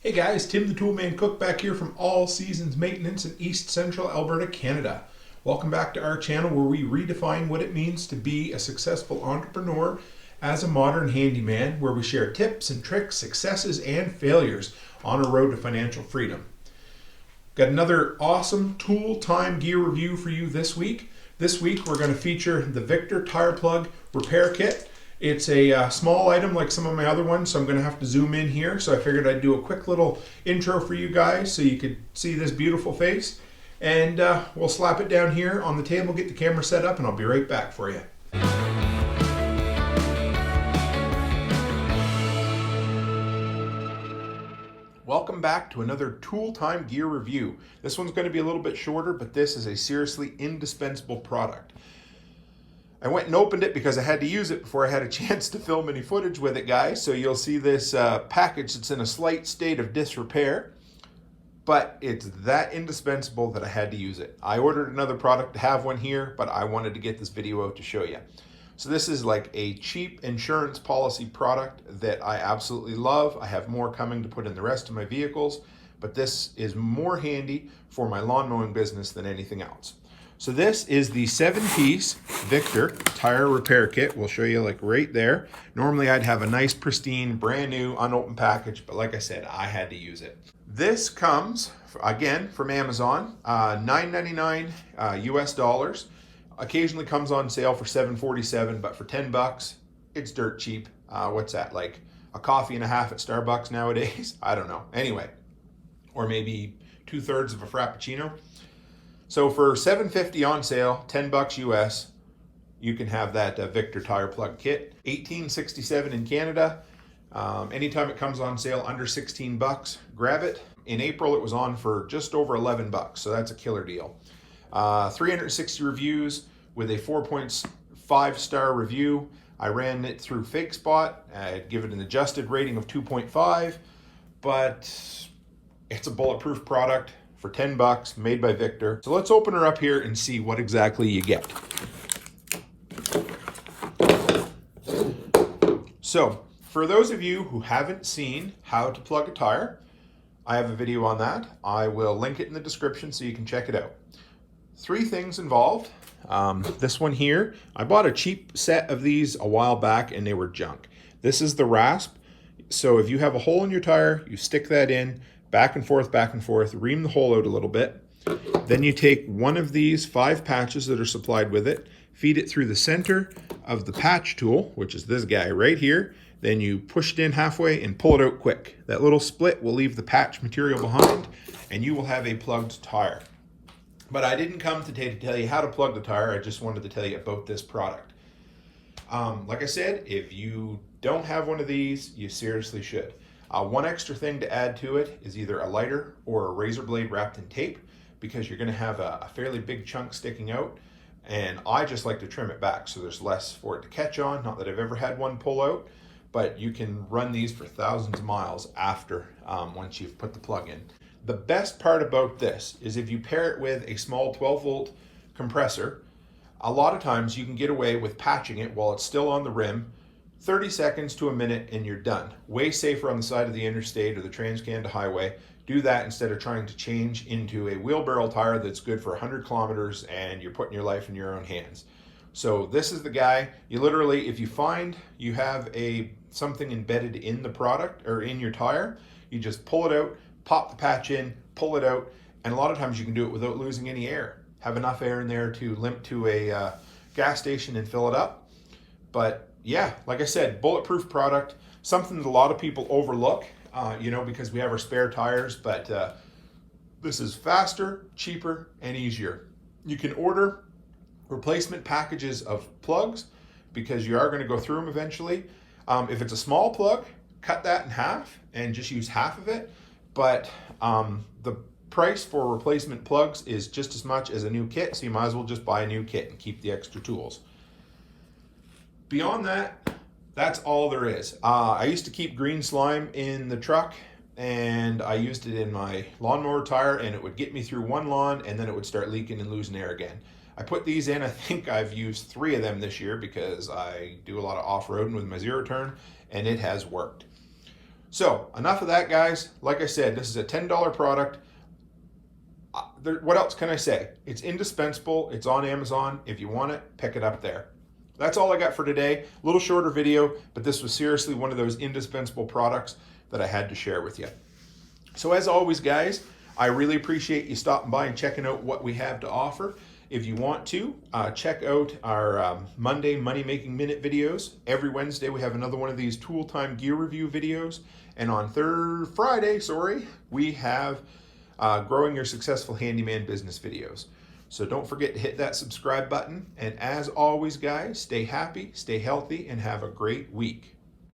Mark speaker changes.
Speaker 1: Hey guys, Tim the Toolman Cook back here from All Seasons Maintenance in East Central Alberta, Canada. Welcome back to our channel where we redefine what it means to be a successful entrepreneur as a modern handyman, where we share tips and tricks, successes and failures on a road to financial freedom. Got another awesome tool time gear review for you this week. This week we're going to feature the Victor Tire Plug Repair Kit. It's a small item like some of my other ones, so I'm going to have to zoom in here. So I figured I'd do a quick little intro for you guys so you could see this beautiful face. And we'll slap it down here on the table, get the camera set up, and I'll be right back for you. Welcome back to another Tool Time Gear review. This one's going to be a little bit shorter, but this is a seriously indispensable product. I went and opened it because I had to use it before I had a chance to film any footage with it, guys. So you'll see this package that's in a slight state of disrepair, but it's that indispensable that I had to use it. I ordered another product to have one here, but I wanted to get this video out to show you. So this is like a cheap insurance policy product that I absolutely love. I have more coming to put in the rest of my vehicles, but this is more handy for my lawn mowing business than anything else. So this is the 7-piece Victor Tire Repair Kit. We'll show you like right there. Normally I'd have a nice pristine, brand new, unopened package, but like I said, I had to use it. This comes, again, from Amazon, $9.99 US dollars. Occasionally comes on sale for $7.47, but for $10, it's dirt cheap. What's that, like a coffee and a half at Starbucks nowadays? I don't know. Anyway, or maybe 2/3 of a Frappuccino. So for $7.50 on sale, $10 US, you can have that Victor Tire Plug Kit. $18.67 in Canada. Anytime it comes on sale under $16, grab it. In April, it was on for just over $11, so that's a killer deal. 360 reviews with a 4.5-star review. I ran it through FakeSpot. I'd give it an adjusted rating of 2.5, but it's a bulletproof product for $10, made by Victor. So let's open her up here and see what exactly you get. So for those of you who haven't seen how to plug a tire, I have a video on that. I will link it in the description so you can check it out. 3 things involved. This one here, I bought a cheap set of these a while back and they were junk. This is the rasp. So if you have a hole in your tire, you stick that in, back and forth, ream the hole out a little bit. Then you take one of these 5 patches that are supplied with it, feed it through the center of the patch tool, which is this guy right here. Then you push it in halfway and pull it out quick. That little split will leave the patch material behind and you will have a plugged tire. But I didn't come today to tell you how to plug the tire. I just wanted to tell you about this product. Like I said, if you don't have one of these, you seriously should. One extra thing to add to it is either a lighter or a razor blade wrapped in tape, because you're going to have a fairly big chunk sticking out, and I just like to trim it back so there's less for it to catch on. Not that I've ever had one pull out, but you can run these for thousands of miles after once you've put the plug in. The best part about this is if you pair it with a small 12-volt compressor, a lot of times you can get away with patching it while it's still on the rim, 30 seconds to a minute and you're done. Way safer on the side of the interstate or the Trans-Canada highway. Do that instead of trying to change into a wheelbarrow tire that's good for 100 kilometers and you're putting your life in your own hands. So this is the guy. You literally, if you find you have something embedded in the product or in your tire, you just pull it out, pop the patch in, pull it out, and a lot of times you can do it without losing any air. Have enough air in there to limp to a gas station and fill it up. But yeah, like I said, bulletproof product, something that a lot of people overlook, because we have our spare tires, but this is faster, cheaper, and easier. You can order replacement packages of plugs because you are going to go through them eventually. If it's a small plug, cut that in half and just use half of it. But the price for replacement plugs is just as much as a new kit, so you might as well just buy a new kit and keep the extra tools. Beyond that, that's all there is. I used to keep green slime in the truck and I used it in my lawnmower tire and it would get me through one lawn and then it would start leaking and losing air again. I put these in, I think I've used 3 of them this year because I do a lot of off-roading with my zero turn and it has worked. So enough of that, guys. Like I said, this is a $10 product. What else can I say? It's indispensable. It's on Amazon. If you want it, pick it up there. That's all I got for today. A little shorter video, but this was seriously one of those indispensable products that I had to share with you. So as always, guys, I really appreciate you stopping by and checking out what we have to offer. If you want to, check out our Monday Money Making Minute videos. Every Wednesday we have another one of these Tool Time Gear Review videos. And on Friday, we have Growing Your Successful Handyman Business videos. So don't forget to hit that subscribe button. And as always, guys, stay happy, stay healthy, and have a great week.